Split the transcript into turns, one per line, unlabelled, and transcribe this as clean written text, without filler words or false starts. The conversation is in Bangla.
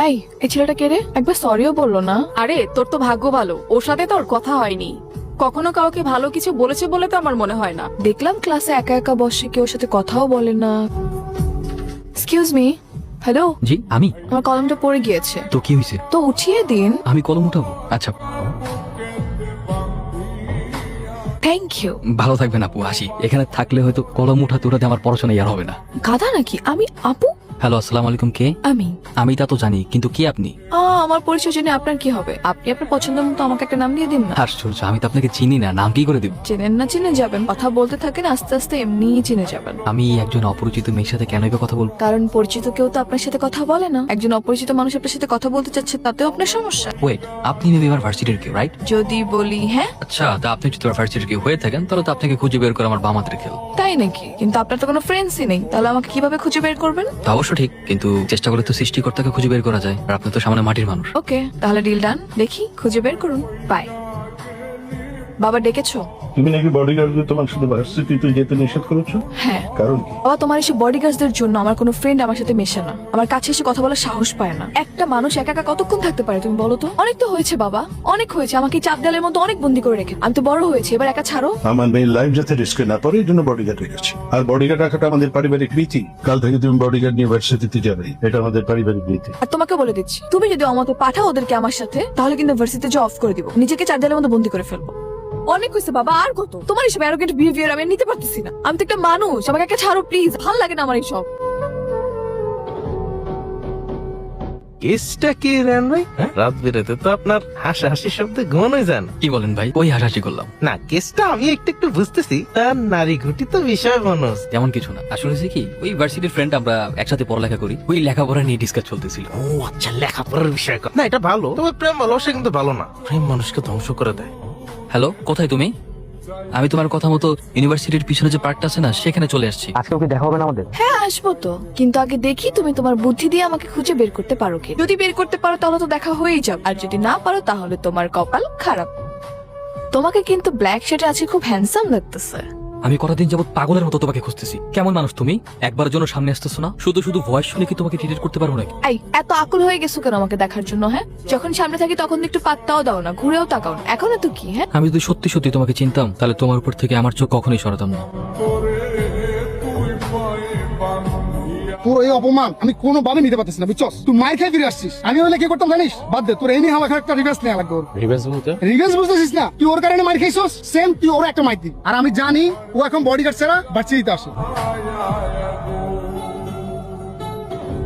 এই ছেলেটা কে রে? একবার সরিও বললো না।
আরে তোর তো ভাগ্য ভালো, ওর সাথে তোর কথা হয়নি। কখনো কাউকে ভালো কিছু বলেছে বলে তো আমার মনে হয় না।
দেখলাম ক্লাসে একা একা বসে, কেউ সাথে কথাও বলে না। Excuse me. হ্যালো।
জি আমি।
আমার কলমটা পড়ে গিয়েছে।
তো কি হয়েছে?
তো উঠিয়ে দিন।
আমি কলম উঠাবো? আচ্ছা
থ্যাংক ইউ।
ভালো থাকবেন আপু, আসি। এখানে থাকলে হয়তো কলম উঠাতে উঠাতে আমার পড়াশোনা আর হবে না।
গাধা নাকি আমি? আপু?
হ্যালো, আসসালামু আলাইকুম। কে? আমি তা তো জানি, কিন্তু কে আপনি?
আমার পরিচয় জেনে আপনার কি হবে? আপনি আপনার পছন্দ মতো আমাকে একটা নাম দিয়ে দিন না।
আশ্চর্য, আমি তো আপনাকে চিনি না, নাম কি করে দিব?
চেনেন না চিনে যাবেন, কথা বলতে থাকেন, আস্তে আস্তে এমনিই চিনে যাবেন।
আমি একজন অপরিচিত মেয়ের সাথে কেন এভাবে কথা বলবো?
কারণ পরিচিত কেউ তো আপনার সাথে কথা বলে না। একজন অপরিচিত মানুষ আপনার সাথে কথা বলতে চাচ্ছে, তাতেও আপনার সমস্যা।
ওয়েট, আপনি মেবি আমার ভার্সিটির কেউ, রাইট?
যদি বলি হ্যাঁ।
আচ্ছা, তা আপনি যদি আমার ভার্সিটির কেউ হয়ে থাকেন, তাহলে তো আপনাকে খুঁজে বের করে আমার বাম হাতের খেল।
তাই নাকি? কিন্তু আপনার তো কোনো ফ্রেন্ডসই নেই, তাহলে আমাকে কিভাবে খুঁজে বের করবেন?
তা অবশ্য ঠিক, কিন্তু চেষ্টা করলে তো সৃষ্টিকর্তাকে খুঁজে বের করা যায়। আর আপনি তো সামনে মাটির মানুষ।
ওকে, তাহলে ডিল ডান। দেখি খুঁজে বের করুন। বাই। বাবা ডেকেছো?
তুমি নাকি বডিগার্ডদের তোমার সাথে ভার্সিটিতে যেতে নিষেধ করেছো?
হ্যাঁ।
কারণ
বাবা, তোমার এসে বডিগার্ডদের জন্য আমার কোনো ফ্রেন্ড আমার সাথে মেশে না, আমার কাছে এসে কথা বলার সাহস পায় না। একটা মানুষ একা একা কতক্ষণ থাকতে পারে তুমি বলো তো? অনেক তো হয়েছে বাবা, অনেক হয়েছে। আমাকে এই চাপ দেওয়ালের মধ্যে অনেক বন্দি করে রেখে আমি তো বড় হয়েছি, এবার একা ছাড়ো।
আমার মেয়ের লাইফ যাতে রিস্কে না পড়ে, এই জন্য বডিগার্ড রেখেছি। আর বডিগার্ড রাখাটা আমাদের পারিবারিক রীতি। কাল থেকে তুমি বডিগার্ড নিয়ে ভার্সিটিতে যাবে, এটা আমাদের পারিবারিক রীতি।
আর তোমাকে বলে দিচ্ছি, তুমি যদি আমাকে পাঠাও ওদেরকে আমার সাথে, তাহলে কিন্তু ভার্সিটিতে জব অফ করে দিব, নিজেকে চার দেওয়ালের মধ্যে বন্দি করে ফেলবো। অনেক হয়েছে বাবা, আর কত? তোমার এইসব অ্যারোগেন্ট বিহেভিয়ার আমি নিতে পারতেছি না। আমি তো একটা মানুষ, আমাকে একটা ছাড়ো প্লিজ, ভালো লাগে না আমার এইসব।
কেসটা কি রান ভাই? রাত বেরোতে তো আপনার হাসাহাসি শব্দে ঘুমানো যান।
কি বলেন ভাই? ওই হাসাহাসি করলাম
না, কেসটা আমি একটু বুঝতেছি। তার নারী ঘটিত বিষয় মানুষ।
তেমন কিছু না। আসলে হয়েছে কি, ওই ভার্সিটির ফ্রেন্ড, আমরা একসাথে পড়ালেখা করি, ওই লেখাপড়া নিয়ে ডিসকাস চলতেছিল।
ও আচ্ছা, লেখাপড়ার বিষয়। না, এটা ভালো, তবে প্রেম ভালোবাসা কিন্তু ভালো না। প্রেম মানুষকে ধ্বংস করে দেয়।
হ্যালো, কোথায় তুমি? আমি তোমার কথা মতো ইউনিভার্সিটির পিছনে যে পার্কটা আছে না, সেখানে চলে আসছি।
আজকে ওকে দেখা হবে না আমাদের?
হ্যাঁ আসবো তো, কিন্তু আগে দেখি তুমি তোমার বুদ্ধি দিয়ে আমাকে খুঁজে বের করতে পারো কি। যদি বের করতে পারো তাহলে তো দেখা হয়েই যাবে, আর যদি না পারো তাহলে তোমার কপাল খারাপ। তোমাকে কিন্তু ব্ল্যাক শার্টে আছে খুব হ্যান্ডসাম লাগতেছে।
আমি কতদিন যাবত পাগলের মতো তোমাকে খুঁজতেছি। কেমন মানুষ তুমি? একবারের জন্য সামনে আসতেছো না? শুধু শুধু ভয়েস শুনে কি তোমাকে ট্রিট করতে পারবো নাকি?
এই এত আকুল হয়ে গেছো কেন আমাকে দেখার জন্য? হ্যাঁ, যখন সামনে থাকি তখন একটু পাত্তাও দাও না, ঘুরেও তাকাও না। এখন তো কি? হ্যাঁ,
আমি যদি সত্যি সত্যি তোমাকে চিনতাম, তাহলে তোমার উপর থেকে আমার চোখ কখনোই সরাতাম না।
তোর এই অপমান আমি কোনোভাবে নিতে পারতেছি না, বুঝছস? তুই মাই খেয়ে ফিরে আসছিস। আমি হলে কি করতাম জানিস? বাদ দে, তোর এই নিয়ে আমাকে একটা রিভেন্স নেওয়া লাগবে। রিভেন্স বুঝতেছিস না? তুই ওর কারণে মার খাইছস, সেম তুই ওর একটা মাইর দিবি। আর আমি জানি ও এখন বডিগার্ড ছাড়া বাচ্চা দিতে আসে।